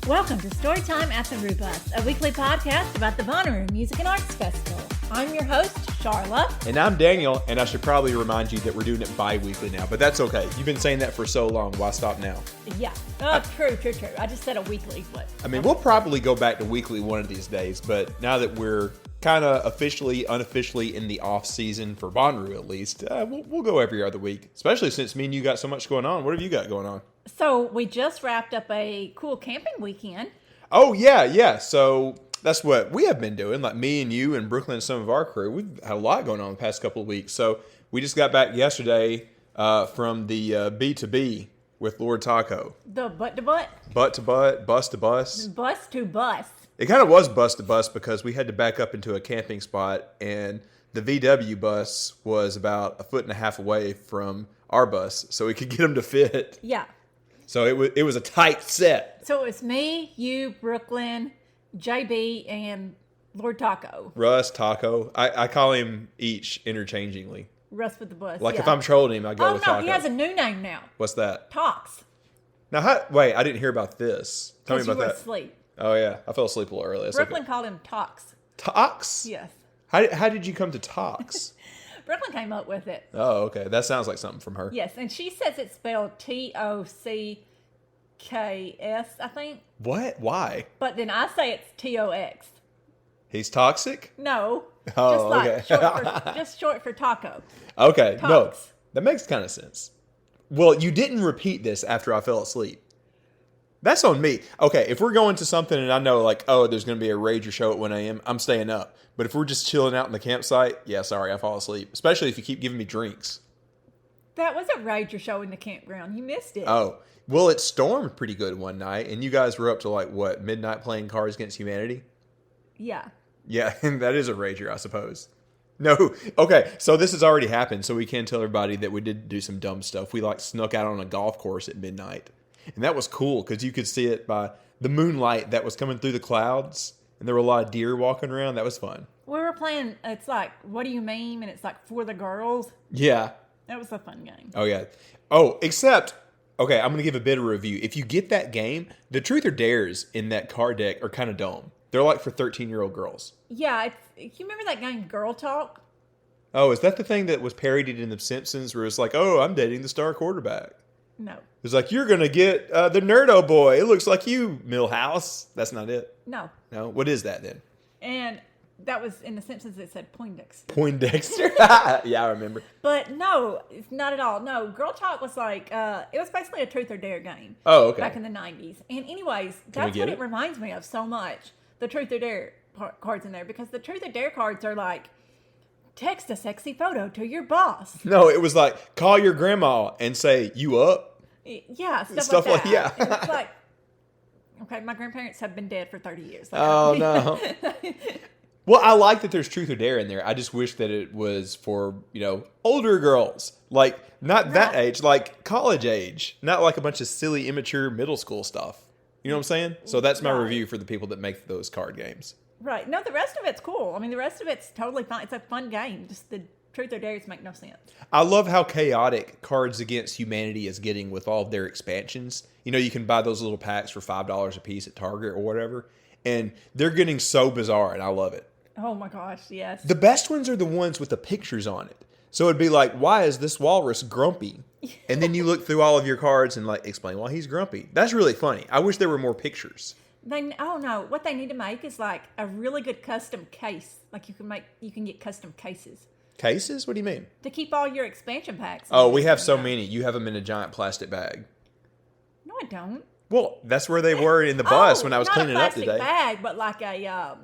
Welcome to Storytime at the Roo Bus, a weekly podcast about the Bonnaroo Music and Arts Festival. I'm your host, Sharla. And I'm Daniel, and I should probably remind you that we're doing it bi-weekly now, but that's okay. You've been saying that for so long, why stop now? Yeah, true. I just said a weekly, but... I mean, we'll probably go back to weekly one of these days, but now that we're kind of unofficially in the off-season, for Bonnaroo at least, we'll go every other week, especially since me and you got so much going on. What have you got going on? So, we just wrapped up a cool camping weekend. Oh, yeah. So, that's what we have been doing. Like me and you and Brooklyn and some of our crew. We've had a lot going on the past couple of weeks. So, we just got back yesterday from the B2B with Lord Taco. The butt to butt? Butt to butt, bus to bus. Bus to bus. It kind of was bus to bus because we had to back up into a camping spot, and the VW bus was about 1.5 feet away from our bus, so we could get them to fit. Yeah. So it was a tight set. So it was me, you, Brooklyn, JB, and Lord Taco. Russ, Taco. I call him each interchangingly. Russ with the bus. Like if I'm trolling him, I go with Taco. Oh, no, he has a new name now. What's that? Tox. Now, wait, I didn't hear about this. Tell me about that. You were asleep. Oh, yeah. I fell asleep a little early. That's Brooklyn okay. called him Tox. Tox? Yes. How did you come to Tox? Brooklyn came up with it. Oh, okay. That sounds like something from her. Yes, and she says it's spelled Tockks, I think. What? Why? But then I say it's Tox. He's toxic? No. Oh, Just short for taco. Okay, Tox. no. That makes kind of sense. Well, you didn't repeat this after I fell asleep. That's on me. Okay, if we're going to something and I know, like, oh, there's going to be a Rager show at 1 a.m., I'm staying up. But if we're just chilling out in the campsite, yeah, sorry, I fall asleep. Especially if you keep giving me drinks. That was a Rager show in the campground. You missed it. Oh, well, it stormed pretty good one night, and you guys were up to, like, what, midnight playing Cards Against Humanity? Yeah. Yeah, that is a Rager, I suppose. No, okay, so this has already happened, so we can tell everybody that we did do some dumb stuff. We, like, snuck out on a golf course at midnight. And that was cool because you could see it by the moonlight that was coming through the clouds. And there were a lot of deer walking around. That was fun. We were playing, it's like, what do you mean? And it's like for the girls. Yeah. That was a fun game. Oh, yeah. Oh, except, okay, I'm going to give a bit of a review. If you get that game, the truth or dares in that card deck are kind of dumb. They're like for 13-year-old girls. Yeah. You remember that game Girl Talk? Oh, is that the thing that was parodied in The Simpsons where it's like, oh, I'm dating the star quarterback? No. It's like, you're going to get the Nerdo boy. It looks like you, Millhouse. That's not it. No. No? What is that then? And that was in The Simpsons. It said Poindexter. Poindexter? Yeah, I remember. But no, it's not at all. No, Girl Talk was like, it was basically a truth or dare game. Oh, okay. Back in the 90s. And anyways, that's what it reminds me of so much. The truth or dare cards in there. Because the truth or dare cards are like, text a sexy photo to your boss. No, it was like, call your grandma and say, you up? Yeah, stuff like that. Yeah. And it's like, okay, my grandparents have been dead for 30 years. Like, oh, no. Well, I like that there's truth or dare in there. I just wish that it was for, older girls. Like, not that age, like college age. Not like a bunch of silly, immature middle school stuff. You know what I'm saying? So that's my review for the people that make those card games. Right. No, the rest of it's cool. I mean, the rest of it's totally fine. It's a fun game. Just the truth or dares make no sense. I love how chaotic Cards Against Humanity is getting with all of their expansions. You can buy those little packs for $5 a piece at Target or whatever. And they're getting so bizarre, and I love it. Oh, my gosh, yes. The best ones are the ones with the pictures on it. So it'd be like, why is this walrus grumpy? And then you look through all of your cards and, like, explain why he's grumpy. That's really funny. I wish there were more pictures. What they need to make is, like, a really good custom case. Like, you can get custom cases. Cases? What do you mean? To keep all your expansion packs. Oh, we have so many. You have them in a giant plastic bag. No, I don't. Well, that's where they were in the bus when I was cleaning up today. Not a plastic bag, but like a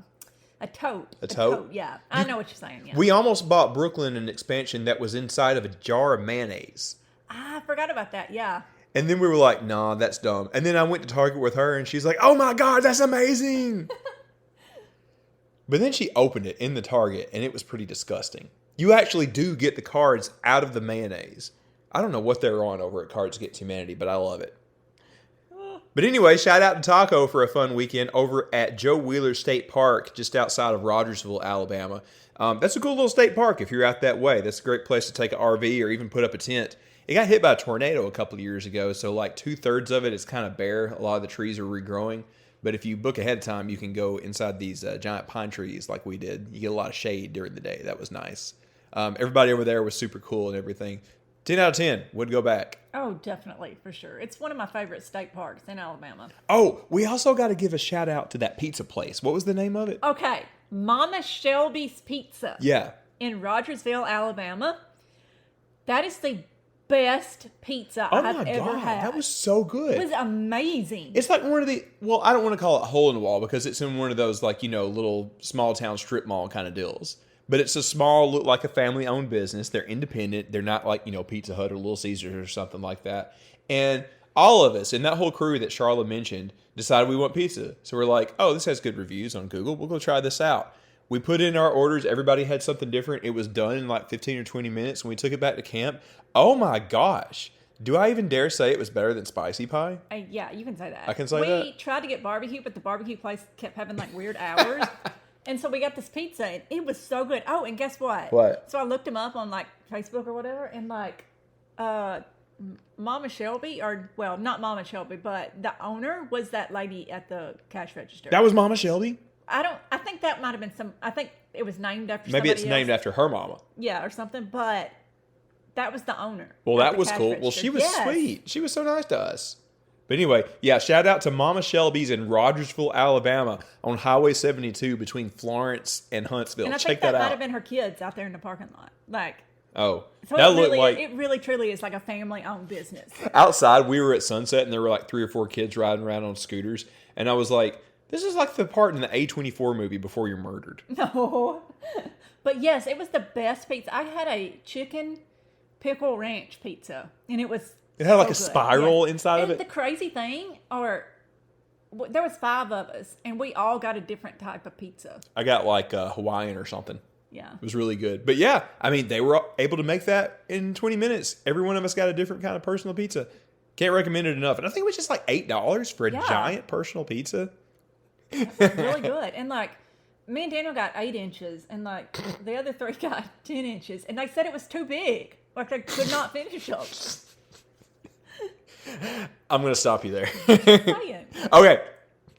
tote. A tote? Yeah. I know what you're saying. Yeah. We almost bought Brooklyn an expansion that was inside of a jar of mayonnaise. I forgot about that, yeah. And then we were like, nah, that's dumb. And then I went to Target with her, and she's like, oh my God, that's amazing. But then she opened it in the Target, and it was pretty disgusting. You actually do get the cards out of the mayonnaise. I don't know what they're on over at Cards Against Humanity, but I love it. But anyway, shout out to Taco for a fun weekend over at Joe Wheeler State Park, just outside of Rogersville, Alabama. That's a cool little state park if you're out that way. That's a great place to take an RV or even put up a tent. It got hit by a tornado a couple of years ago, so like 2/3 of it is kind of bare. A lot of the trees are regrowing. But if you book ahead of time, you can go inside these giant pine trees like we did. You get a lot of shade during the day. That was nice. Everybody over there was super cool and everything. 10 out of 10. Would go back. Oh, definitely, for sure. It's one of my favorite state parks in Alabama. Oh, we also got to give a shout out to that pizza place. What was the name of it? Okay. Mama Shelby's Pizza. Yeah. In Rogersville, Alabama. That is the best pizza I've ever had. That was so good. It was amazing. It's like one of the, well, I don't want to call it a hole in the wall because it's in one of those like, little small town strip mall kind of deals. But it's a small, look like a family-owned business. They're independent. They're not like, Pizza Hut or Little Caesars or something like that. And all of us in that whole crew that Sharla mentioned decided we want pizza. So we're like, oh, this has good reviews on Google. We'll go try this out. We put in our orders. Everybody had something different. It was done in like 15 or 20 minutes. And we took it back to camp. Oh, my gosh. Do I even dare say it was better than spicy pie? Yeah, you can say that. I can say that? We tried to get barbecue, but the barbecue place kept having like weird hours. And so we got this pizza, and it was so good. Oh, and guess what? What? So I looked him up on, like, Facebook or whatever, and, like, Mama Shelby, or, well, not Mama Shelby, but the owner was that lady at the cash register. That was Mama Shelby? I think that might have been I think it was named after Maybe somebody it's named else. after her mama. Yeah, or something, but that was the owner. Well, that was cool. Well, she was sweet. She was so nice to us. But anyway, yeah, shout out to Mama Shelby's in Rogersville, Alabama on Highway 72 between Florence and Huntsville. And I Check think that that out. might have been her kids out there in the parking lot. Like, oh, so that it looked like it really truly is like a family-owned business. outside. We were at sunset and there were like 3 or 4 kids riding around on scooters. And I was like, this is like the part in the A24 movie Before You're Murdered. No. But yes, it was the best pizza. I had a chicken pickle ranch pizza, and it was It had like so a good. spiral inside and of it. The crazy thing, there was 5 of us, and we all got a different type of pizza. I got like Hawaiian or something. Yeah. It was really good. But yeah, I mean, they were able to make that in 20 minutes. Every one of us got a different kind of personal pizza. Can't recommend it enough. And I think it was just like $8 for a giant personal pizza. Really good. And like, me and Daniel got 8 inches, and like the other 3 got 10 inches, and they said it was too big. Like they could not finish them. I'm going to stop you there. Saying. Okay.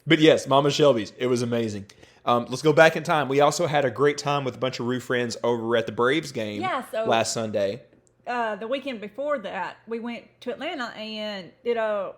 But yes, Mama Shelby's. It was amazing. Let's go back in time. We also had a great time with a bunch of Roo friends over at the Braves game last Sunday. The weekend before that, we went to Atlanta and did a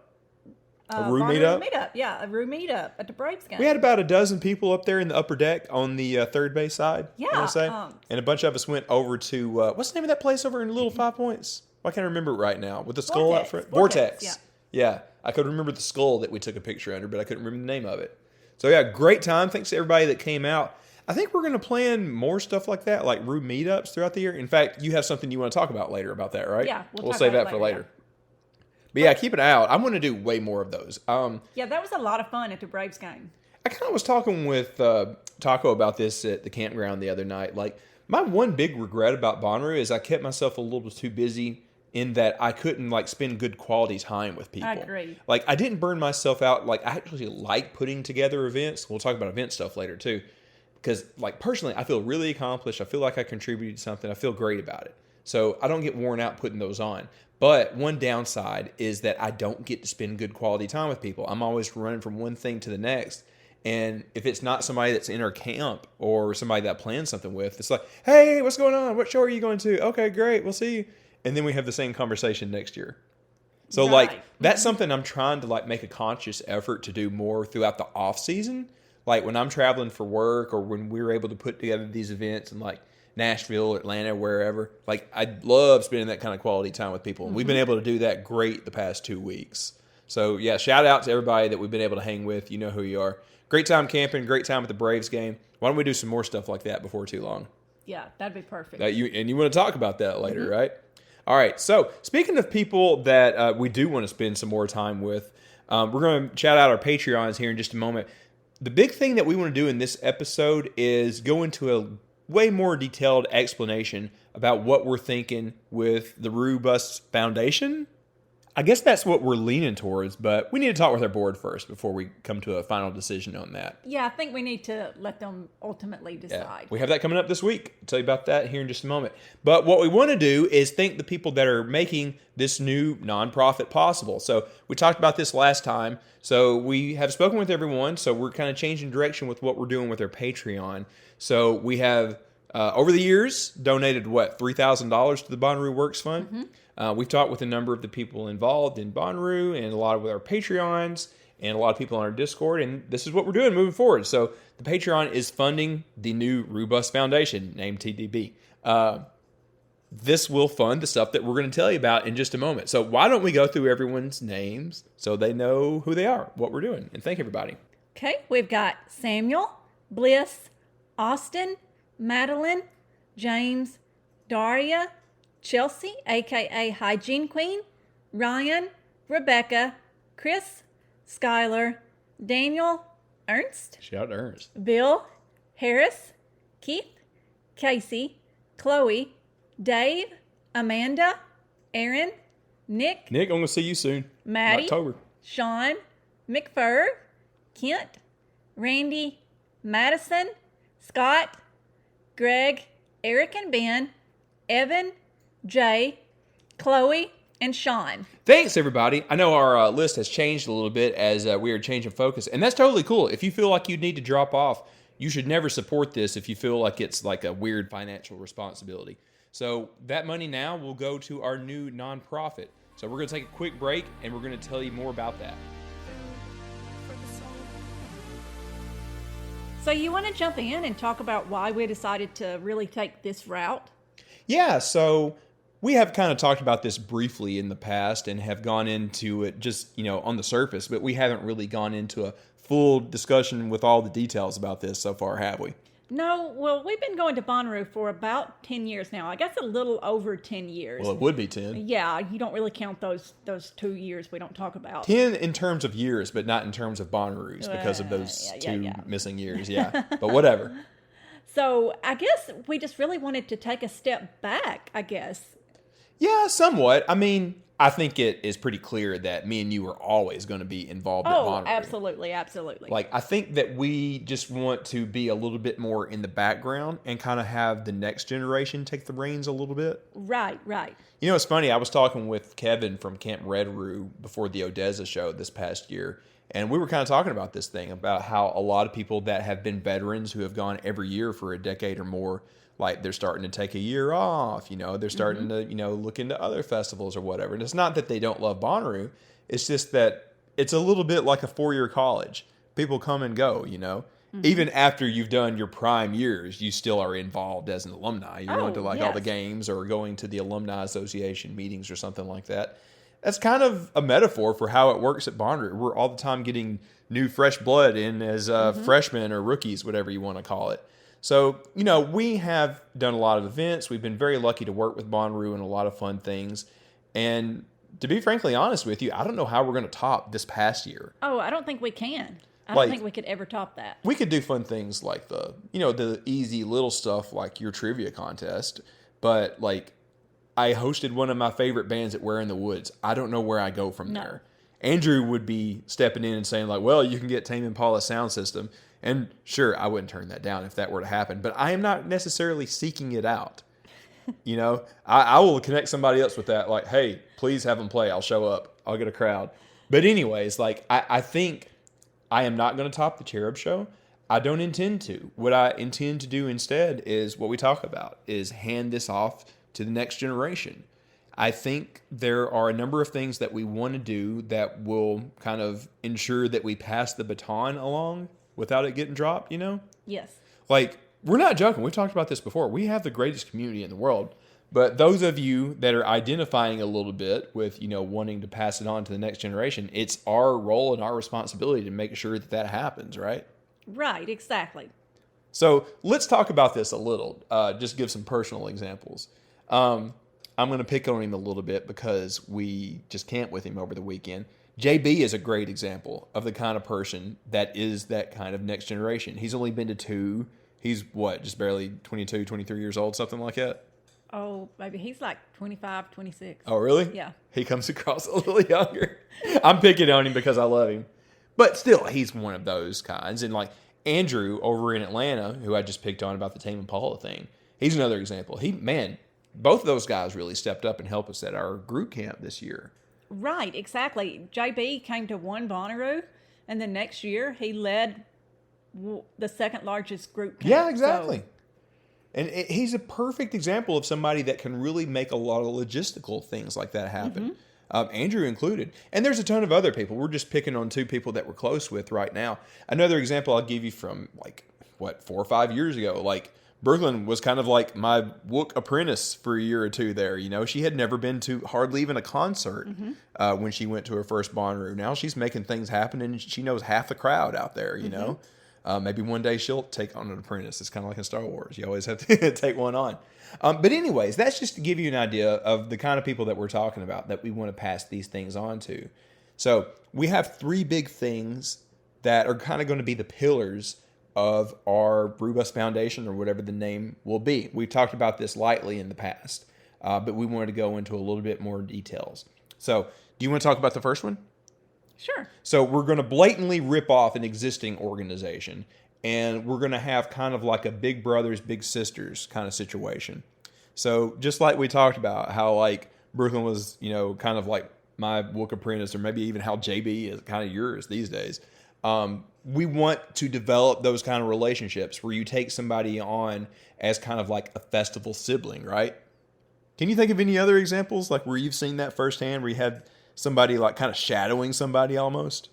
Roo meetup? Yeah, a Roo meetup at the Braves game. We had about a dozen people up there in the upper deck on the third base side. Yeah. I want to say. And a bunch of us went over to, what's the name of that place over in Little 5 Points? Why can't I remember it right now? With the skull out front? Vortex. Yeah. I could remember the skull that we took a picture under, but I couldn't remember the name of it. So yeah, great time. Thanks to everybody that came out. I think we're going to plan more stuff like that, like Roo meetups throughout the year. In fact, you have something you want to talk about later about that, right? Yeah. We'll save that for later. But yeah, keep an eye out. I'm going to do way more of those. Yeah, that was a lot of fun at the Braves game. I kind of was talking with Taco about this at the campground the other night. Like, my one big regret about Bonnaroo is I kept myself a little too busy in that I couldn't, like, spend good quality time with people. I agree. Like, I didn't burn myself out. Like, I actually like putting together events. We'll talk about event stuff later, too. Because, like, personally, I feel really accomplished. I feel like I contributed something. I feel great about it. So I don't get worn out putting those on. But one downside is that I don't get to spend good quality time with people. I'm always running from one thing to the next. And if it's not somebody that's in our camp or somebody that I plan something with, it's like, hey, what's going on? What show are you going to? Okay, great. We'll see you. And then we have the same conversation next year. So, like, that's something I'm trying to, like, make a conscious effort to do more throughout the off season. Like, when I'm traveling for work or when we're able to put together these events in, like, Nashville, Atlanta, wherever. Like, I love spending that kind of quality time with people. And we've been able to do that great the past 2 weeks. So, yeah, shout out to everybody that we've been able to hang with. You know who you are. Great time camping, great time at the Braves game. Why don't we do some more stuff like that before too long? Yeah, that'd be perfect. You want to talk about that later, right? All right, so speaking of people that we do want to spend some more time with, we're going to shout out our Patreons here in just a moment. The big thing that we want to do in this episode is go into a way more detailed explanation about what we're thinking with the Roo Bus Foundation. I guess that's what we're leaning towards, but we need to talk with our board first before we come to a final decision on that. Yeah, I think we need to let them ultimately decide. Yeah. We have that coming up this week. I'll tell you about that here in just a moment. But what we want to do is thank the people that are making this new nonprofit possible. So we talked about this last time. So we have spoken with everyone. So we're kind of changing direction with what we're doing with our Patreon. So we have, over the years, donated, $3,000 to the Bonnaroo Works Fund. Mm-hmm. We've talked with a number of the people involved in Bonnaroo and a lot of our Patreons and a lot of people on our Discord, and this is what we're doing moving forward. So the Patreon is funding the new Roo Bus Foundation, named TDB. This will fund the stuff that we're going to tell you about in just a moment. So why don't we go through everyone's names so they know who they are, what we're doing, and thank everybody. Okay, we've got Samuel, Bliss, Austin, Madeline, James, Daria, Chelsea, a.k.a. Hygiene Queen, Ryan, Rebecca, Chris, Skylar, Daniel, Ernst. Shout out to Ernst. Bill, Harris, Keith, Casey, Chloe, Dave, Amanda, Aaron, Nick, I'm going to see you soon. Maddie, in October. Sean, McFur, Kent, Randy, Madison, Scott, Greg, Eric and Ben, Evan, Jay, Chloe, and Sean. Thanks, everybody. I know our list has changed a little bit as we are changing focus, and that's totally cool. If you feel like you need to drop off, you should never support this if you feel like it's like a weird financial responsibility. So that money now will go to our new nonprofit. So we're going to take a quick break, and we're going to tell you more about that. So you want to jump in and talk about why we decided to really take this route? Yeah, so we have kind of talked about this briefly in the past and have gone into it just, on the surface, but we haven't really gone into a full discussion with all the details about this so far, have we? No, well, we've been going to Bonnaroo for about 10 years now. I guess a little over 10 years. Well, it would be 10. Yeah, you don't really count those 2 years we don't talk about. 10 in terms of years, but not in terms of Bonnaroos because of those two missing years, yeah. But whatever. So I guess we just really wanted to take a step back, I guess. Yeah, somewhat. I mean, I think it is pretty clear that me and you are always going to be involved at Bonnaroo. Oh, absolutely, absolutely. Like, I think that we just want to be a little bit more in the background and kind of have the next generation take the reins a little bit. Right, right. It's funny. I was talking with Kevin from Camp Red Roo before the Odessa show this past year, and we were kind of talking about this thing, about how a lot of people that have been veterans who have gone every year for a decade or more, like they're starting to take a year off, they're starting to, look into other festivals or whatever. And it's not that they don't love Bonnaroo. It's just that it's a little bit like a 4-year college. People come and go, Even after you've done your prime years, you still are involved as an alumni. You're going to all the games or going to the alumni association meetings or something like that. That's kind of a metaphor for how it works at Bonnaroo. We're all the time getting new fresh blood in as freshmen or rookies, whatever you want to call it. So, we have done a lot of events. We've been very lucky to work with Bonnaroo and a lot of fun things. And to be frankly honest with you, I don't know how we're going to top this past year. Oh, I don't think we can. I don't think we could ever top that. We could do fun things like the easy little stuff like your trivia contest. But, I hosted one of my favorite bands at Where in the Woods. I don't know where I go from there. Andrew would be stepping in and saying, well, you can get Tame Impala's sound system. And sure, I wouldn't turn that down if that were to happen, but I am not necessarily seeking it out. I will connect somebody else with that. Like, hey, please have them play. I'll show up. I'll get a crowd. But anyways, I think I am not going to top the Cherub Show. I don't intend to. What I intend to do instead is what we talk about, is hand this off to the next generation. I think there are a number of things that we want to do that will kind of ensure that we pass the baton along without it getting dropped, Yes. We're not joking. We've talked about this before. We have the greatest community in the world. But those of you that are identifying a little bit with, wanting to pass it on to the next generation, it's our role and our responsibility to make sure that happens, right? Right, exactly. So let's talk about this a little. Just give some personal examples. I'm going to pick on him a little bit because we just camped with him over the weekend. JB is a great example of the kind of person that is that kind of next generation. He's only been to 2. He's just barely 22, 23 years old, something like that? Oh, maybe he's like 25, 26. Oh, really? Yeah. He comes across a little younger. I'm picking on him because I love him. But still, he's one of those kinds. And like Andrew over in Atlanta, who I just picked on about the Tame Impala thing, he's another example. Both of those guys really stepped up and helped us at our group camp this year. Right, exactly. JB came to one Bonnaroo, and then next year he led the second largest group camp. Yeah, exactly. And he's a perfect example of somebody that can really make a lot of logistical things like that happen. Andrew included. And there's a ton of other people. We're just picking on two people that we're close with right now. Another example I'll give you from 4 or 5 years ago. Like Brooklyn was kind of like my Wook apprentice for a year or two there. You know, she had never been to hardly even a concert when she went to her first Bonnaroo. Now she's making things happen and she knows half the crowd out there, you know. Maybe one day she'll take on an apprentice. It's kind of like in Star Wars. You always have to take one on. But anyways, that's just to give you an idea of the kind of people that we're talking about that we want to pass these things on to. So we have 3 big things that are kind of going to be the pillars of our Roo Bus Foundation, or whatever the name will be. We've talked about this lightly in the past, but we wanted to go into a little bit more details. So do you want to talk about the first one? Sure. So we're going to blatantly rip off an existing organization, and we're going to have kind of like a big brothers, big sisters kind of situation. So just like we talked about how like Brooklyn was, you know, kind of like my Wook apprentice, or maybe even how JB is kind of yours these days. We want to develop those kind of relationships where you take somebody on as kind of like a festival sibling, right? Can you think of any other examples like where you've seen that firsthand, where you had somebody like kind of shadowing somebody almost?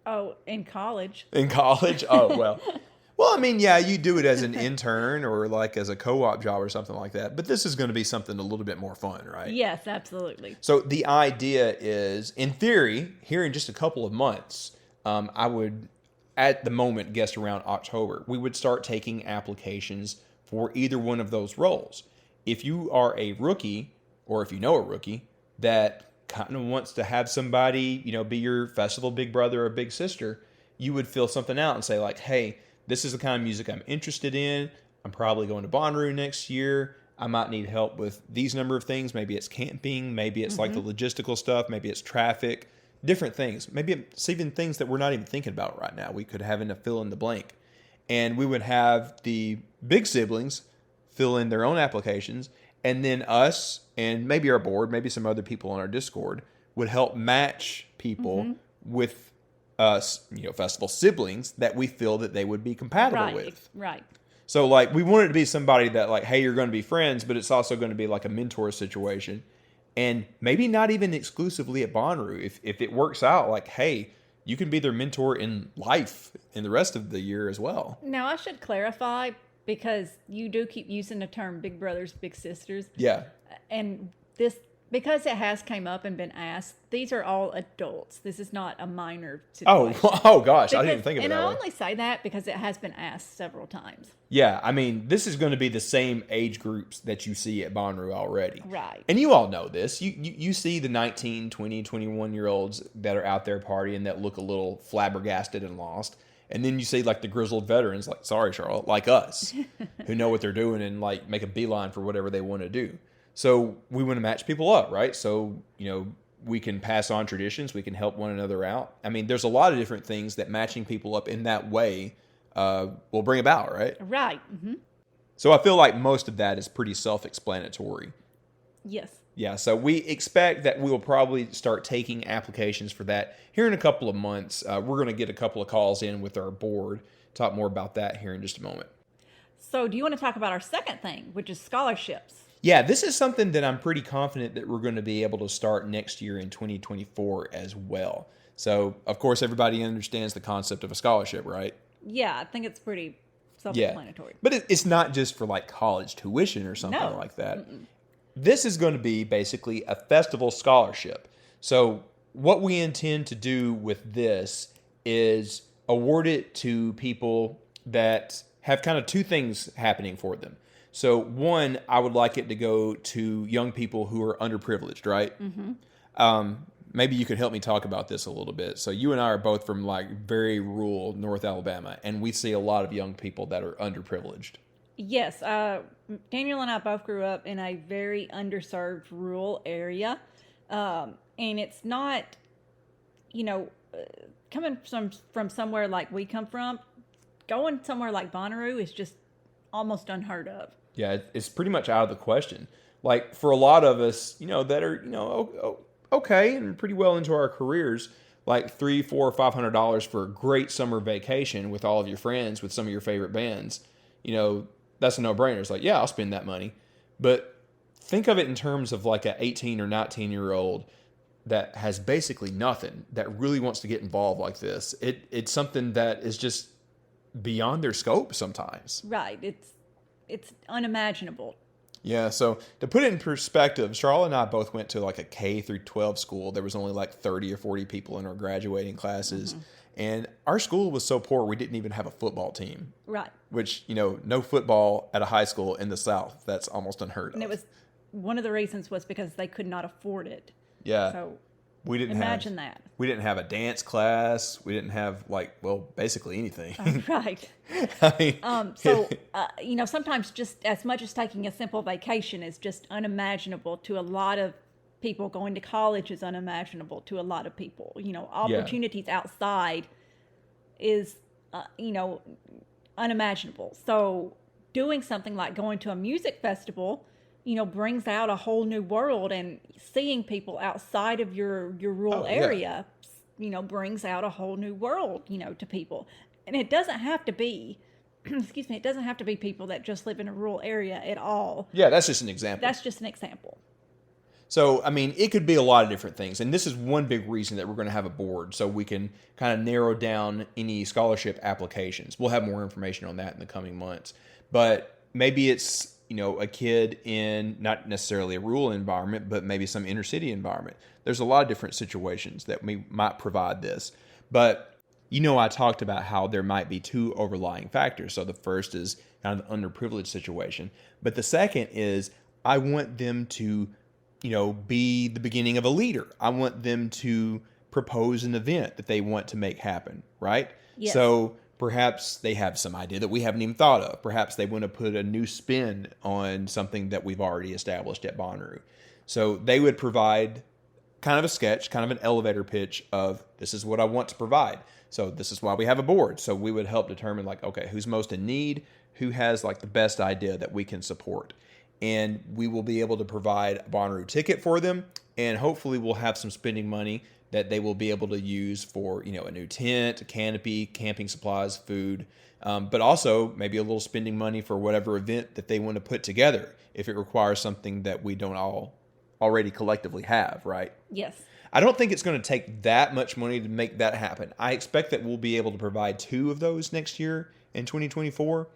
Oh, in college. In college? Oh, well. Well, I mean, yeah, you do it as an intern or like as a co-op job or something like that. But this is going to be something a little bit more fun, right? Yes, absolutely. So the idea is, in theory, here in just a couple of months, I would, at the moment, guess around October, we would start taking applications for either one of those roles. If you are a rookie, or if you know a rookie, that kind of wants to have somebody, you know, be your festival big brother or big sister, you would fill something out and say like, hey, this is the kind of music I'm interested in. I'm probably going to Bonnaroo next year. I might need help with these number of things. Maybe it's camping. Maybe it's like the logistical stuff. Maybe it's traffic, different things. Maybe it's even things that we're not even thinking about right now. We could have in a fill in the blank. And we would have the big siblings fill in their own applications. And then us and maybe our board, maybe some other people on our Discord would help match people with us, you know, festival siblings that we feel that they would be compatible with. Right. So like we want it to be somebody that like, hey, you're going to be friends, but it's also going to be like a mentor situation. And maybe not even exclusively at Bonnaroo. If it works out, like, hey, you can be their mentor in life in the rest of the year as well. Now, I should clarify, because you do keep using the term big brothers, big sisters. Yeah. And this, because it has came up and been asked, these are all adults. This is not a minor situation. Oh gosh, I didn't even think of it that way. And I only say that because it has been asked several times. Yeah, I mean, this is going to be the same age groups that you see at Bonnaroo already. Right. And you all know this. You see the 19, 20, 21-year-olds that are out there partying that look a little flabbergasted and lost. And then you see like the grizzled veterans, like, sorry, Charlotte, like us, who know what they're doing and like make a beeline for whatever they want to do. So we want to match people up, right? So, you know, we can pass on traditions. We can help one another out. I mean, there's a lot of different things that matching people up in that way will bring about, right? Right. Mm-hmm. So I feel like most of that is pretty self-explanatory. Yes. Yeah, so we expect that we will probably start taking applications for that here in a couple of months. We're going to get a couple of calls in with our board. Talk more about that here in just a moment. So do you want to talk about our second thing, which is scholarships? Yeah, this is something that I'm pretty confident that we're going to be able to start next year in 2024 as well. So, of course, everybody understands the concept of a scholarship, right? Yeah, I think it's pretty self-explanatory. Yeah. But it's not just for like college tuition or something like that. Mm-mm. This is going to be basically a festival scholarship. So what we intend to do with this is award it to people that have kind of two things happening for them. So one, I would like it to go to young people who are underprivileged, right? Mm-hmm. Maybe you could help me talk about this a little bit. So you and I are both from like very rural North Alabama, and we see a lot of young people that are underprivileged. Yes, Daniel and I both grew up in a very underserved rural area, and it's not, you know, coming from somewhere like we come from, going somewhere like Bonnaroo is just almost unheard of. Yeah, it's pretty much out of the question. Like for a lot of us, that are okay and pretty well into our careers, like $300, $400, $500 for a great summer vacation with all of your friends with some of your favorite bands, that's a no-brainer. It's like, yeah, I'll spend that money. But think of it in terms of like an 18 or 19-year-old that has basically nothing, that really wants to get involved like this. It's something that is just beyond their scope sometimes. Right. It's unimaginable. Yeah, so to put it in perspective, Sharla and I both went to like a K through 12 school. There was only like 30 or 40 people in our graduating classes. Mm-hmm. And our school was so poor, we didn't even have a football team. Right. Which, no football at a high school in the South. That's almost unheard of. And it was, one of the reasons was because they could not afford it. Yeah. So we didn't imagine that. We didn't have a dance class. We didn't have basically anything. Right. I mean, sometimes just as much as taking a simple vacation is just unimaginable to a lot of people. Going to college is unimaginable to a lot of people. Opportunities outside is, unimaginable. So doing something like going to a music festival, brings out a whole new world, and seeing people outside of your rural area, brings out a whole new world, to people. And it doesn't have to be, it doesn't have to be people that just live in a rural area at all. Yeah, that's just an example. That's just an example. So, I mean, it could be a lot of different things. And this is one big reason that we're going to have a board, so we can kind of narrow down any scholarship applications. We'll have more information on that in the coming months. But maybe it's, a kid in not necessarily a rural environment, but maybe some inner city environment. There's a lot of different situations that we might provide this. But, I talked about how there might be two overlying factors. So the first is kind of the underprivileged situation. But the second is I want them to be the beginning of a leader. I want them to propose an event that they want to make happen, right? Yes. So perhaps they have some idea that we haven't even thought of. Perhaps they want to put a new spin on something that we've already established at Bonnaroo. So they would provide kind of a sketch, kind of an elevator pitch of, this is what I want to provide. So this is why we have a board. So we would help determine okay, who's most in need, who has the best idea that we can support. And we will be able to provide a Bonnaroo ticket for them, and hopefully we'll have some spending money that they will be able to use for, a new tent, a canopy, camping supplies, food, but also maybe a little spending money for whatever event that they want to put together if it requires something that we don't all already collectively have, right? Yes. I don't think it's going to take that much money to make that happen. I expect that we'll be able to provide 2 of those next year in 2024.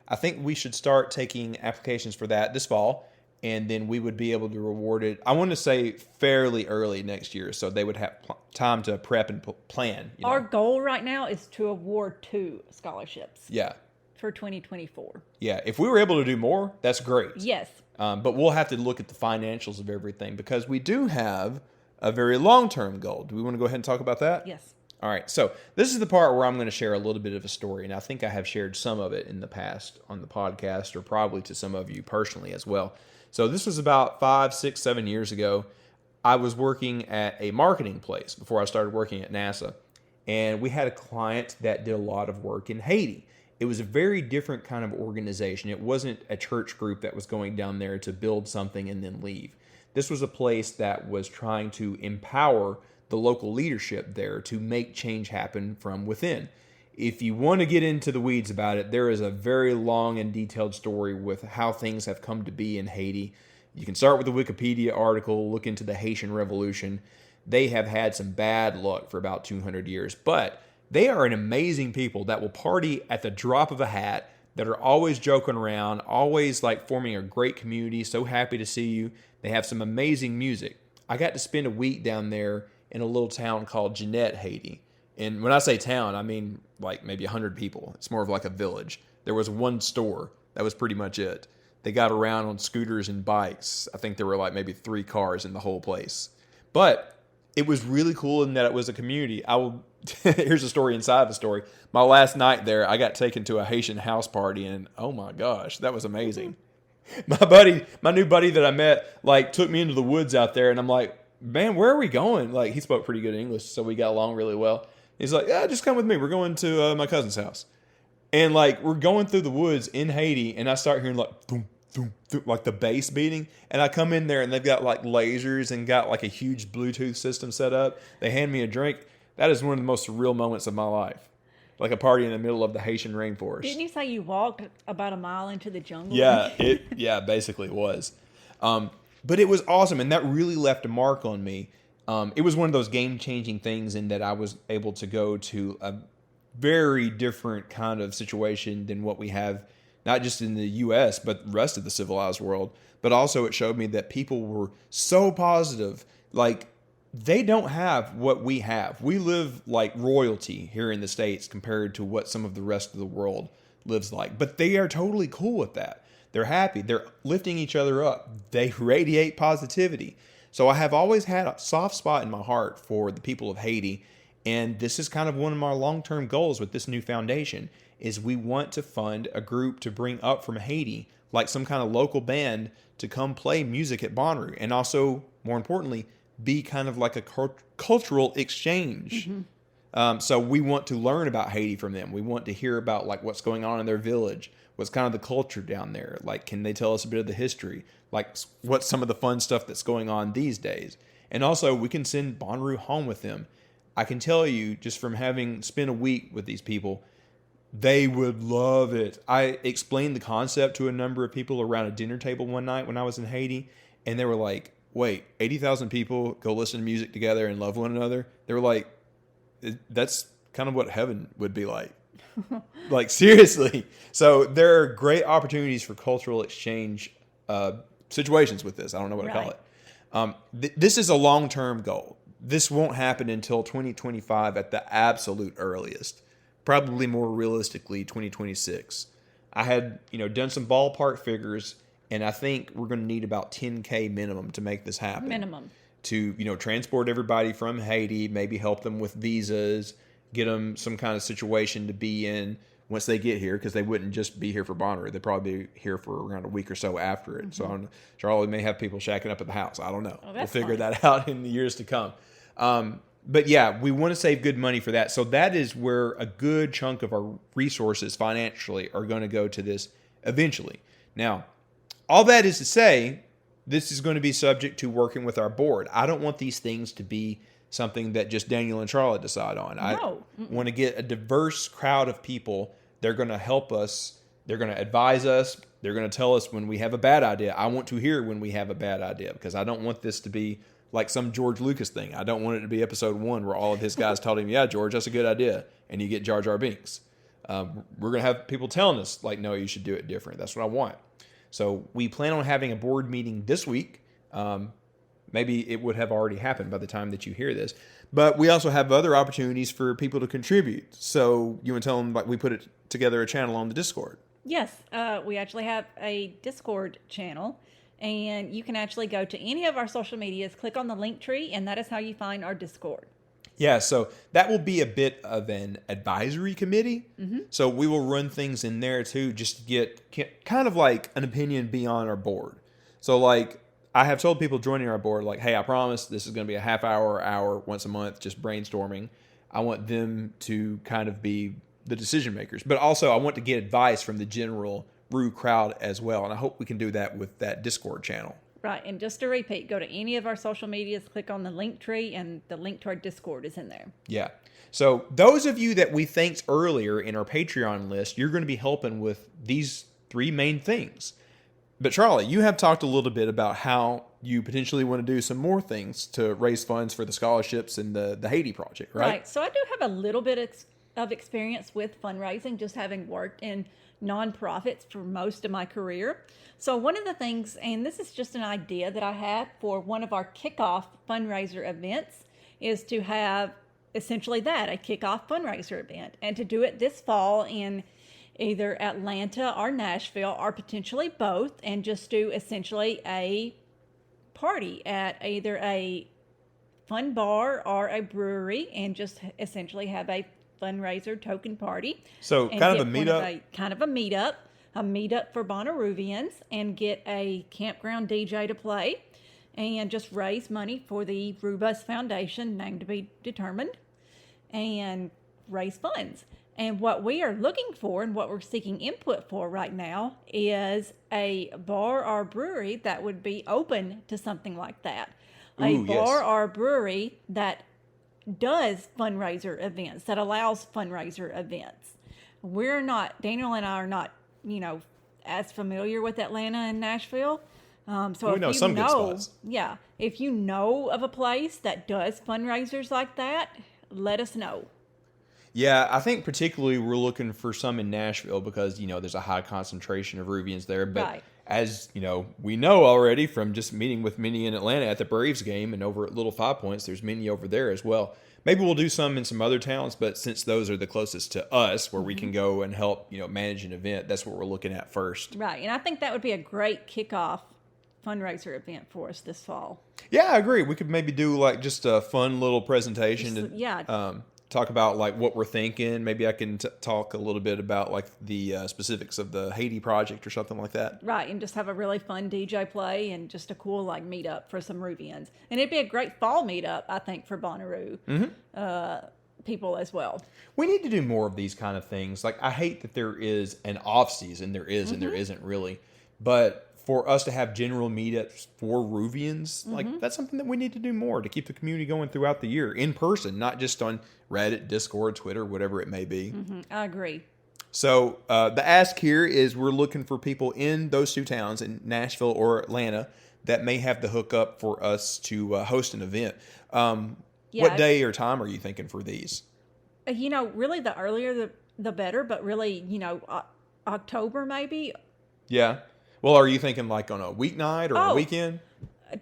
I think we should start taking applications for that this fall, and then we would be able to reward it, I want to say, fairly early next year, so they would have time to prep and plan. Our goal right now is to award 2 scholarships. Yeah. For 2024. Yeah. If we were able to do more, that's great. Yes. But we'll have to look at the financials of everything, because we do have a very long-term goal. Do we want to go ahead and talk about that? Yes. All right, so this is the part where I'm going to share a little bit of a story, and I think I have shared some of it in the past on the podcast, or probably to some of you personally as well. So this was about 5, 6, 7 years ago. I was working at a marketing place before I started working at NASA, and we had a client that did a lot of work in Haiti. It was a very different kind of organization. It wasn't a church group that was going down there to build something and then leave. This was a place that was trying to empower the local leadership there to make change happen from within. If you want to get into the weeds about it, there is a very long and detailed story with how things have come to be in Haiti. You can start with the Wikipedia article, look into the Haitian Revolution. They have had some bad luck for about 200 years, but they are an amazing people that will party at the drop of a hat, that are always joking around, always forming a great community, so happy to see you. They have some amazing music. I got to spend a week down there in a little town called Jeanette, Haiti. And when I say town, I mean maybe 100 people. It's more of like a village. There was one store. That was pretty much it. They got around on scooters and bikes. I think there were maybe 3 cars in the whole place. But it was really cool in that it was a community. here's a story inside of a story. My last night there, I got taken to a Haitian house party, and oh my gosh, that was amazing. My new buddy that I met, like, took me into the woods out there, and I'm like, man, where are we going? Like, he spoke pretty good English, so we got along really well. He's like, yeah, just come with me. We're going to my cousin's house. And, like, we're going through the woods in Haiti, and I start hearing, like, thum, thum, thum, like the bass beating. And I come in there, and they've got, like, lasers and got, like, a huge Bluetooth system set up. They hand me a drink. That is one of the most surreal moments of my life. Like a party in the middle of the Haitian rainforest. Didn't you say you walked about a mile into the jungle? Yeah, basically it was. But it was awesome, and that really left a mark on me. It was one of those game-changing things in that I was able to go to a very different kind of situation than what we have, not just in the U.S., but the rest of the civilized world. But also it showed me that people were so positive, like, they don't have what we have. We live like royalty here in the States compared to what some of the rest of the world lives like. But they are totally cool with that. They're happy. They're lifting each other up. They radiate positivity. So I have always had a soft spot in my heart for the people of Haiti. And this is kind of one of my long-term goals with this new foundation, is we want to fund a group to bring up from Haiti, like some kind of local band, to come play music at Bonnaroo. And also, more importantly, be kind of like a cultural exchange. Mm-hmm. So we want to learn about Haiti from them. We want to hear about, like, what's going on in their village. What's kind of the culture down there? Like, can they tell us a bit of the history? Like, what's some of the fun stuff that's going on these days? And also, we can send Bonnaroo home with them. I can tell you, just from having spent a week with these people, they would love it. I explained the concept to a number of people around a dinner table one night when I was in Haiti, and they were like, wait, 80,000 people go listen to music together and love one another? They were like, that's kind of what heaven would be like. Like, seriously. So there are great opportunities for cultural exchange situations with this. I don't know what to call it. This is a long-term goal. This won't happen until 2025 at the absolute earliest. Probably more realistically, 2026. I had, done some ballpark figures, and I think we're going to need about $10K minimum to make this happen. Minimum. To, transport everybody from Haiti, maybe help them with visas, get them some kind of situation to be in once they get here, because they wouldn't just be here for Bonnaroo. They'd probably be here for around a week or so after it. Mm-hmm. So Charlie may have people shacking up at the house. I don't know. Oh, we'll figure that out in the years to come. But yeah, we want to save good money for that. So that is where a good chunk of our resources financially are going to go to this eventually. Now, all that is to say, this is going to be subject to working with our board. I don't want these things to be something that just Daniel and Sharla decide on. No. I want to get a diverse crowd of people. They're going to help us. They're going to advise us. They're going to tell us when we have a bad idea. I want to hear when we have a bad idea, because I don't want this to be like some George Lucas thing. I don't want it to be episode 1 where all of his guys told him, yeah, George, that's a good idea, and you get Jar Jar Binks. We're going to have people telling us, like, no, you should do it different. That's what I want. So we plan on having a board meeting this week. Maybe it would have already happened by the time that you hear this. But we also have other opportunities for people to contribute. So you want to tell them, like, we put it together a channel on the Discord. Yes, we actually have a Discord channel. And you can actually go to any of our social medias, click on the link tree, and that is how you find our Discord. Yeah, so that will be a bit of an advisory committee. Mm-hmm. So we will run things in there too, just to get kind of like an opinion beyond our board. So, like, I have told people joining our board, like, hey, I promise this is going to be a half hour or hour once a month, just brainstorming. I want them to kind of be the decision makers. But also I want to get advice from the general Roo crowd as well. And I hope we can do that with that Discord channel. Right. And just to repeat, go to any of our social medias, click on the link tree, and the link to our Discord is in there. Yeah. So those of you that we thanked earlier in our Patreon list, you're going to be helping with these 3 main things. But Charlie, you have talked a little bit about how you potentially want to do some more things to raise funds for the scholarships and the Haiti project, right? Right. So I do have a little bit of experience with fundraising, just having worked in nonprofits for most of my career. So one of the things, and this is just an idea that I had for one of our kickoff fundraiser events, is to have essentially that, a kickoff fundraiser event, and to do it this fall in either Atlanta or Nashville, or potentially both, and just do essentially a party at either a fun bar or a brewery and just essentially have a fundraiser token party. So And kind of a get one meetup? kind of a meetup for Bonnaroovians, and get a campground DJ to play and just raise money for the Roo Bus Foundation, name to be determined, and raise funds. And what we are looking for and what we're seeking input for right now is a bar or brewery that would be open to something like that. A Ooh, bar yes. or brewery that does fundraiser events, that allows fundraiser events. Daniel and I are not, as familiar with Atlanta and Nashville. So We if know you some good spots. yeah, if you know of a place that does fundraisers like that, let us know. Yeah, I think particularly we're looking for some in Nashville because, there's a high concentration of Ruvians there. But Right. as, we know already from just meeting with many in Atlanta at the Braves game and over at Little Five Points, there's many over there as well. Maybe we'll do some in some other towns, but since those are the closest to us where we can go and help, manage an event, that's what we're looking at first. Right. And I think that would be a great kickoff fundraiser event for us this fall. Yeah, I agree. We could maybe do like just a fun little presentation to talk about like what we're thinking. Maybe I can talk a little bit about like the specifics of the Haiti project or something like that. Right, and just have a really fun DJ play and just a cool meetup for some Ruvians. And it'd be a great fall meetup, I think, for Bonnaroo people as well. We need to do more of these kind of things. Like, I hate that there is an off season. There is, and there isn't really. But for us to have general meetups for Ruvians, like that's something that we need to do more to keep the community going throughout the year in person, not just on Reddit, Discord, Twitter, whatever it may be. I agree. So the ask here is we're looking for people in those two towns, in Nashville or Atlanta, that may have the hookup for us to host an event. What day or time are you thinking for these? Really the earlier the better, but really, October maybe. Yeah. Well, are you thinking like on a weeknight or a weekend?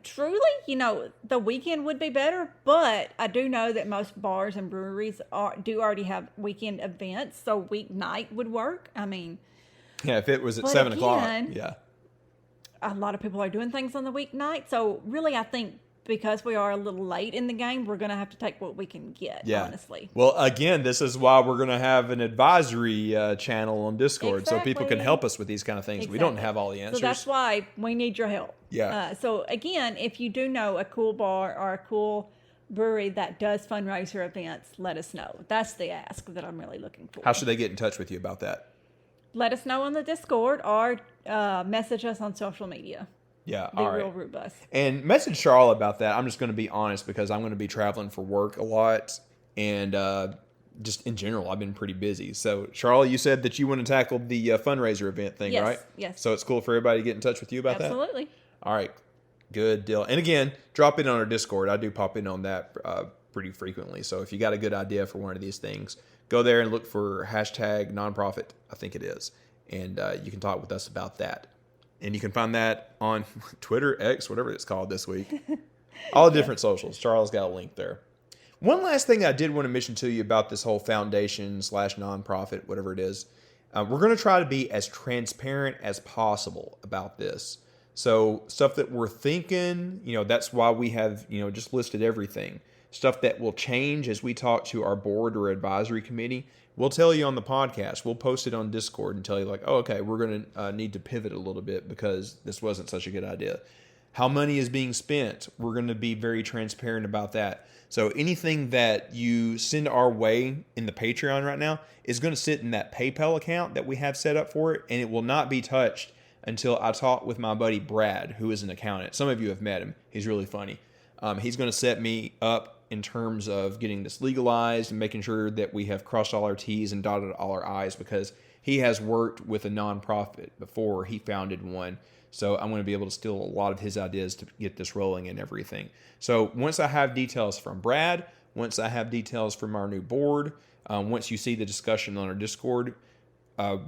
Truly, the weekend would be better, but I do know that most bars and breweries do already have weekend events, so weeknight would work. I mean, yeah, if it was at but 7 o'clock, again, yeah. A lot of people are doing things on the weeknight, so really, I think because we are a little late in the game, we're going to have to take what we can get, honestly. Well, again, this is why we're going to have an advisory channel on Discord so people can help us with these kind of things. We don't have all the answers. So that's why we need your help. Yeah. So again, if you do know a cool bar or a cool brewery that does fundraiser events, let us know. That's the ask that I'm really looking for. How should they get in touch with you about that? Let us know on the Discord or message us on social media. Yeah, Be all right. real Roo Bus. And message Sharla about that. I'm just going to be honest because I'm going to be traveling for work a lot. And just in general, I've been pretty busy. So, Sharla, you said that you want to tackle the fundraiser event thing, right? Yes. So it's cool for everybody to get in touch with you about that? Absolutely. All right. Good deal. And again, drop in on our Discord. I do pop in on that pretty frequently. So if you got a good idea for one of these things, go there and look for hashtag non-profit, I think it is. And you can talk with us about that. And you can find that on Twitter, X, whatever it's called this week. All the different socials. Charles got a link there. One last thing I did want to mention to you about this whole foundation / nonprofit, whatever it is. We're going to try to be as transparent as possible about this. So stuff that we're thinking, that's why we have, just listed everything. Stuff that will change as we talk to our board or advisory committee. We'll tell you on the podcast. We'll post it on Discord and tell you okay, we're going to need to pivot a little bit because this wasn't such a good idea. How money is being spent, we're going to be very transparent about that. So anything that you send our way in the Patreon right now is going to sit in that PayPal account that we have set up for it, and it will not be touched until I talk with my buddy Brad, who is an accountant. Some of you have met him. He's really funny. He's going to set me up in terms of getting this legalized and making sure that we have crossed all our T's and dotted all our I's because he has worked with a nonprofit before he founded one. So I'm going to be able to steal a lot of his ideas to get this rolling and everything. So once I have details from Brad, once I have details from our new board, once you see the discussion on our Discord,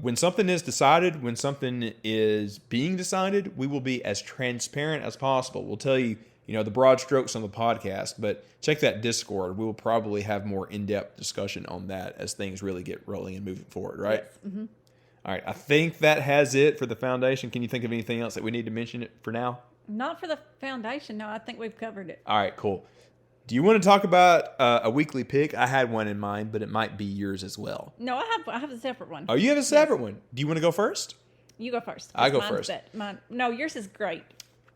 when something is decided, when something is being decided, we will be as transparent as possible. We'll tell you, the broad strokes on the podcast, but check that Discord. We will probably have more in-depth discussion on that as things really get rolling and moving forward, right? Yes. Mm-hmm. All right. I think that has it for the foundation. Can you think of anything else that we need to mention for now? Not for the foundation. No, I think we've covered it. All right, cool. Do you want to talk about a weekly pick? I had one in mind, but it might be yours as well. No, I have a separate one. Oh, you have a separate one. Do you want to go first? You go first. I go Mine's first. No, yours is great.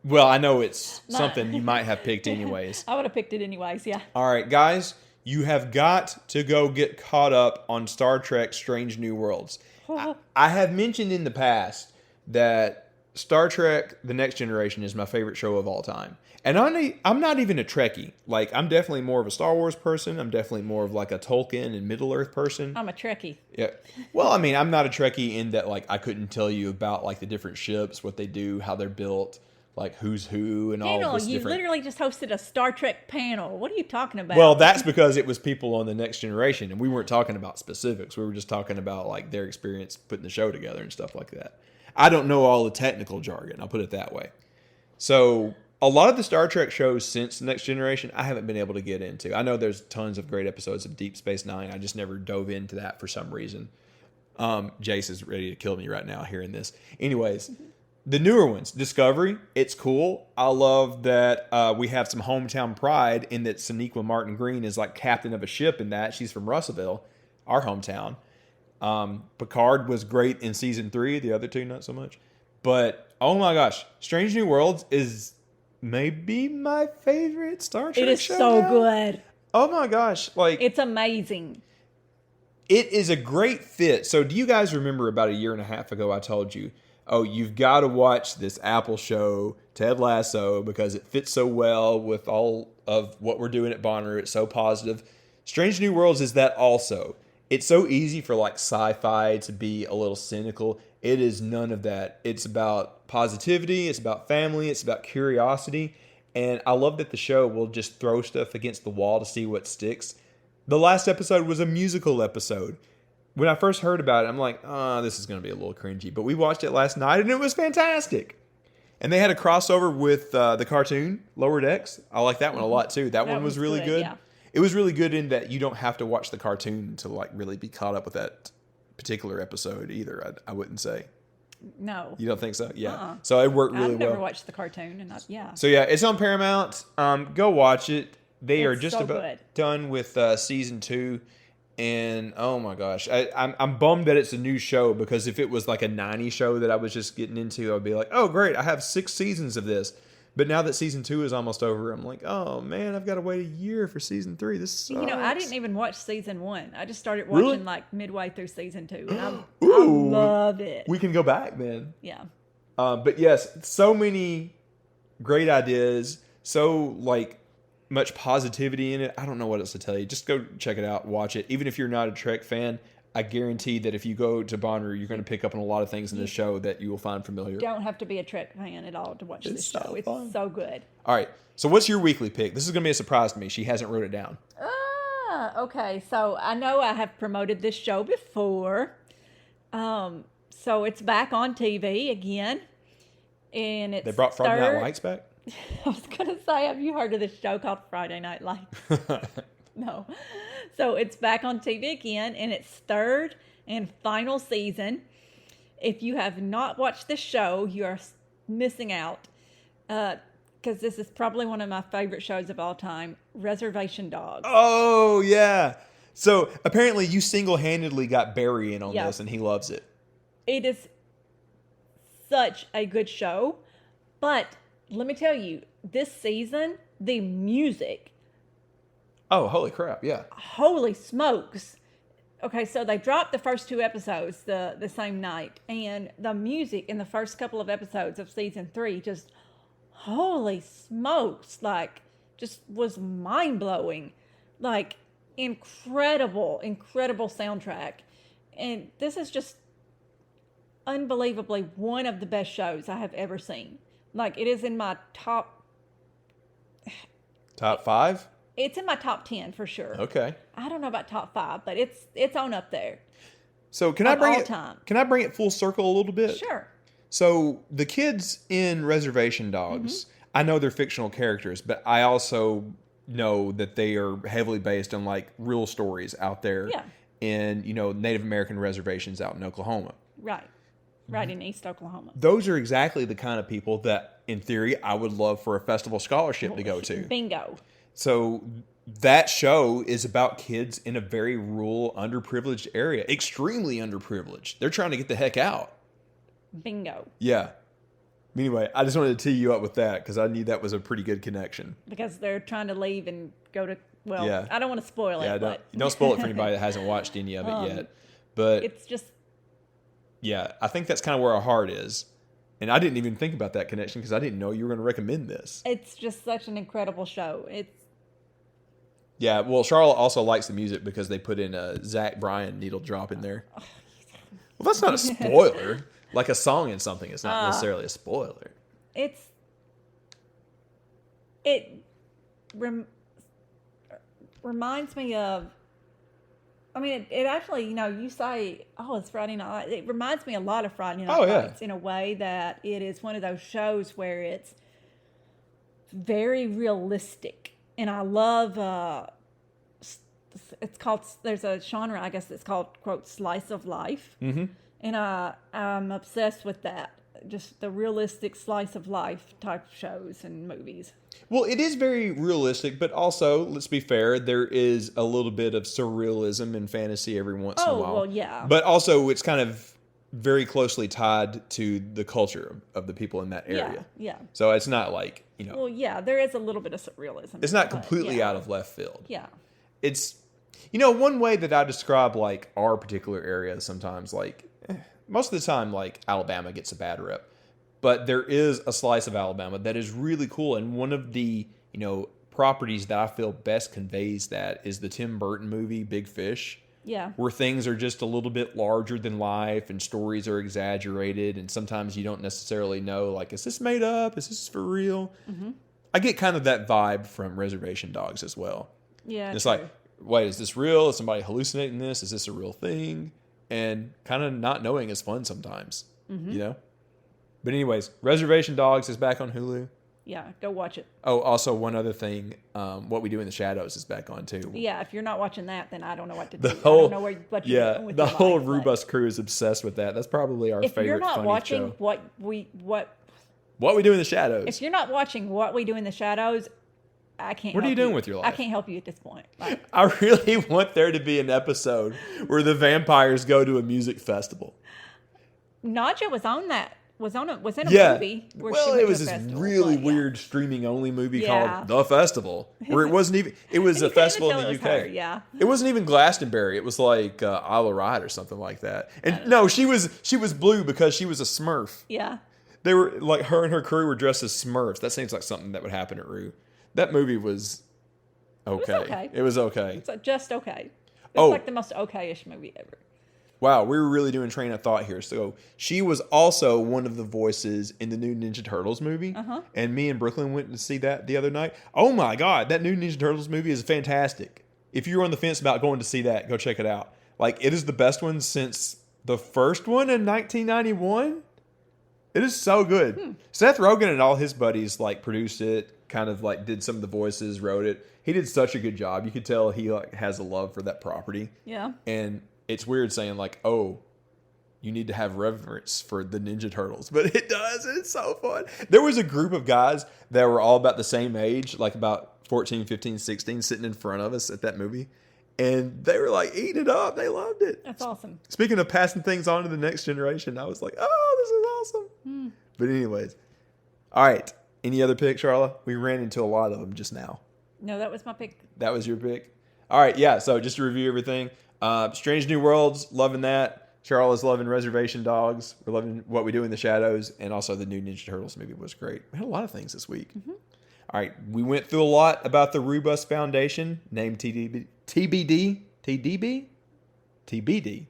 Well, I know it's something you might have picked anyways. I would have picked it anyways, yeah. All right, guys, you have got to go get caught up on Star Trek Strange New Worlds. I have mentioned in the past that Star Trek The Next Generation is my favorite show of all time. And I'm not even a Trekkie. Like, I'm definitely more of a Star Wars person. I'm definitely more of like a Tolkien and Middle-earth person. I'm a Trekkie. Yeah. Well, I mean, I'm not a Trekkie in that, like, I couldn't tell you about, like, the different ships, what they do, how they're built, like, who's who, and all this You literally just hosted a Star Trek panel. What are you talking about? Well, that's because it was people on The Next Generation, and we weren't talking about specifics. We were just talking about, like, their experience putting the show together and stuff like that. I don't know all the technical jargon. I'll put it that way. So a lot of the Star Trek shows since The Next Generation, I haven't been able to get into. I know there's tons of great episodes of Deep Space Nine. I just never dove into that for some reason. Jace is ready to kill me right now hearing this. Anyways, the newer ones, Discovery, it's cool. I love that we have some hometown pride in that Sonequa Martin Green is like captain of a ship in that. She's from Russellville, our hometown. Picard was great in season 3. The other two, not so much. But, oh my gosh, Strange New Worlds is maybe my favorite Star Trek show. It is so good. Oh my gosh. Like, it's amazing. It is a great fit. So do you guys remember about a year and a half ago I told you, oh, you've got to watch this Apple show, Ted Lasso, because it fits so well with all of what we're doing at Bonner. It's so positive. Strange New Worlds is that also. It's so easy for like sci-fi to be a little cynical. It is none of that. It's about positivity. It's about family. It's about curiosity. And I love that the show will just throw stuff against the wall to see what sticks. The last episode was a musical episode. When I first heard about it, I'm like, oh, this is going to be a little cringy. But we watched it last night, and it was fantastic. And they had a crossover with the cartoon, Lower Decks. I like that one a lot, too. That one was really good. Yeah. It was really good in that you don't have to watch the cartoon to like really be caught up with that particular episode either, I wouldn't say. No. You don't think so? Yeah. So it worked really well. I've never watched the cartoon. Yeah. So yeah, it's on Paramount. Go watch it. They are just about done with season 2. And oh my gosh, I'm bummed that it's a new show, because if it was like a 90s show that I was just getting into, I'd be like, oh great, I have 6 seasons of this. But now that season 2 is almost over, I'm like, oh man, I've got to wait a year for season 3. This sucks. You know, I didn't even watch season 1. I just started watching like midway through season 2, and I love it. We can go back then. Yeah. But yes, so many great ideas, so like much positivity in it. I don't know what else to tell you. Just go check it out, watch it. Even if you're not a Trek fan, I guarantee that if you go to Bonner, you're going to pick up on a lot of things in this show that you will find familiar. You don't have to be a Trek fan at all to watch this show. It's so good. All right. So what's your weekly pick? This is going to be a surprise to me. She hasn't wrote it down. Okay. So I know I have promoted this show before. So it's back on TV again. And it's They brought Friday Night Lights back? I was going to say, have you heard of this show called Friday Night Lights? No. So it's back on TV again, and it's third and final season. If you have not watched this show, you are missing out, because this is probably one of my favorite shows of all time, Reservation Dogs. Oh, yeah. So apparently you single-handedly got Barry in on this, and he loves it. It is such a good show, but let me tell you, this season, the music... Oh, holy crap, yeah. Holy smokes. Okay, so they dropped the first 2 episodes the same night, and the music in the first couple of episodes of season 3 just, holy smokes, like, just was mind-blowing. Like, incredible soundtrack. And this is just unbelievably one of the best shows I have ever seen. Like, it is in my top 5? It's in my top 10 for sure. Okay. I don't know about top 5, but it's on up there. So can I bring it full circle a little bit? Sure. So the kids in Reservation Dogs, I know they're fictional characters, but I also know that they are heavily based on like real stories out there in, Native American reservations out in Oklahoma. Right. Right in East Oklahoma. Those are exactly the kind of people that, in theory, I would love for a festival scholarship to go to. Bingo. So that show is about kids in a very rural, underprivileged area. Extremely underprivileged. They're trying to get the heck out. Bingo. Yeah. Anyway, I just wanted to tee you up with that because I knew that was a pretty good connection. Because they're trying to leave and go to, well, Yeah. I don't want to spoil it. Yeah, but don't spoil it for anybody that hasn't watched any of it yet. But it's just, yeah, I think that's kind of where our heart is. And I didn't even think about that connection because I didn't know you were going to recommend this. it's just such an incredible show. Yeah, well, Charlotte also likes the music because they put in a Zach Bryan needle drop in there. Well, that's not a spoiler. Like a song in something is not necessarily a spoiler. It reminds me of, I mean, it actually, you say, oh, it's Friday night. It reminds me a lot of Friday Night Lights in a way that it is one of those shows where it's very realistic. And I love, it's called, there's a genre, I guess, that's called, quote, slice of life. Mm-hmm. And I'm obsessed with that. Just the realistic slice of life type shows and movies. Well, it is very realistic, but also, let's be fair, there is a little bit of surrealism and fantasy every once in a while. Oh, well, yeah. But also, it's kind of very closely tied to the culture of the people in that area. Yeah. So it's not like, Well, yeah, there is a little bit of surrealism. It's not completely out of left field. Yeah. It's, one way that I describe, like, our particular area sometimes, like, most of the time, like, Alabama gets a bad rep. But there is a slice of Alabama that is really cool. And one of the, properties that I feel best conveys that is the Tim Burton movie, Big Fish. Yeah. Where things are just a little bit larger than life and stories are exaggerated. And sometimes you don't necessarily know, like, is this made up? Is this for real? Mm-hmm. I get kind of that vibe from Reservation Dogs as well. Yeah. It's like, wait, is this real? Is somebody hallucinating this? Is this a real thing? And kind of not knowing is fun sometimes, But anyways, Reservation Dogs is back on Hulu. Yeah, go watch it. Oh, also one other thing, What We Do in the Shadows is back on too. Yeah, if you're not watching that, then I don't know what to do. I don't know what you're doing with the your whole life, Roo Bus crew is obsessed with that. That's probably our favorite funny show. If you're not watching What We Do in the Shadows. If you're not watching What We Do in the Shadows, I can't. What are you doing with your life? I can't help you at this point. Like, I really want there to be an episode where the vampires go to a music festival. Naja was on that. Was in a movie. Where Well, she went it was to a this festival, really but, weird streaming only movie called The Festival, where it wasn't even. It was You a couldn't festival in tell the it was UK. her, yeah. It wasn't even Glastonbury. It was like Isle of Wight or something like that. And no, she was blue because she was a Smurf. Yeah. They were like her and her crew were dressed as Smurfs. That seems like something that would happen at Roo. That movie was okay. It was okay. It's just okay. It's like the most okay-ish movie ever. Wow, we were really doing train of thought here. So she was also one of the voices in the new Ninja Turtles movie. Uh-huh. And me and Brooklyn went to see that the other night. Oh my God, that new Ninja Turtles movie is fantastic. If you're on the fence about going to see that, go check it out. Like, it is the best one since the first one in 1991. It is so good. Seth Rogen and all his buddies like produced it, kind of like did some of the voices, wrote it. He did such a good job. You could tell he like has a love for that property. Yeah. And it's weird saying like, oh, you need to have reverence for the Ninja Turtles. But it does. It's so fun. There was a group of guys that were all about the same age, like about 14, 15, 16, sitting in front of us at that movie. And they were like eating it up. They loved it. That's awesome. Speaking of passing things on to the next generation, I was like, oh, this is awesome. But anyways. All right. Any other pick, Sharla? We ran into a lot of them just now. No, that was my pick. That was your pick? All right. Yeah. So just to review everything. Strange New Worlds, loving that. Charlotte's loving Reservation Dogs. We're loving What We Do in the Shadows. And also the new Ninja Turtles movie was great. We had a lot of things this week. Mm-hmm. All right. We went through a lot about the Roo Bus Foundation, named TBD. TBD? TBD.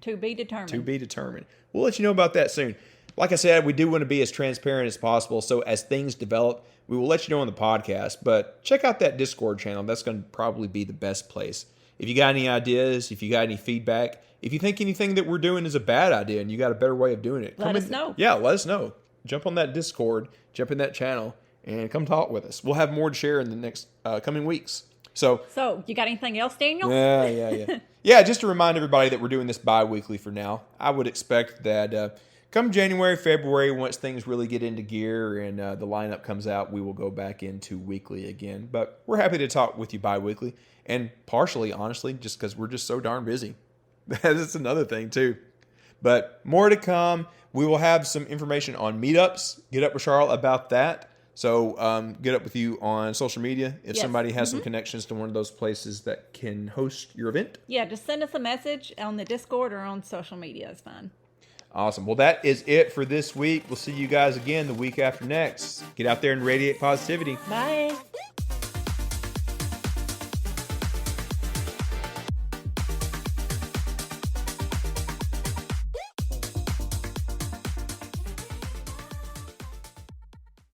To be determined. To be determined. We'll let you know about that soon. Like I said, we do want to be as transparent as possible. So as things develop, we will let you know on the podcast. But check out that Discord channel. That's going to probably be the best place. If you got any ideas, if you got any feedback, if you think anything that we're doing is a bad idea and you got a better way of doing it, let us know. Yeah, let us know. Jump on that Discord, jump in that channel, and come talk with us. We'll have more to share in the next coming weeks. So you got anything else, Daniel? Yeah. Yeah, just to remind everybody that we're doing this bi-weekly for now. I would expect that come January, February, once things really get into gear and the lineup comes out, we will go back into weekly again. But we're happy to talk with you bi-weekly, and partially, honestly, just because we're just so darn busy. That's another thing, too. But more to come. We will have some information on meetups. Get up with Sharla about that. So get up with you on social media if somebody has some connections to one of those places that can host your event. Yeah, just send us a message on the Discord or on social media. It's fine. Awesome. Well, that is it for this week. We'll see you guys again the week after next. Get out there and radiate positivity. Bye.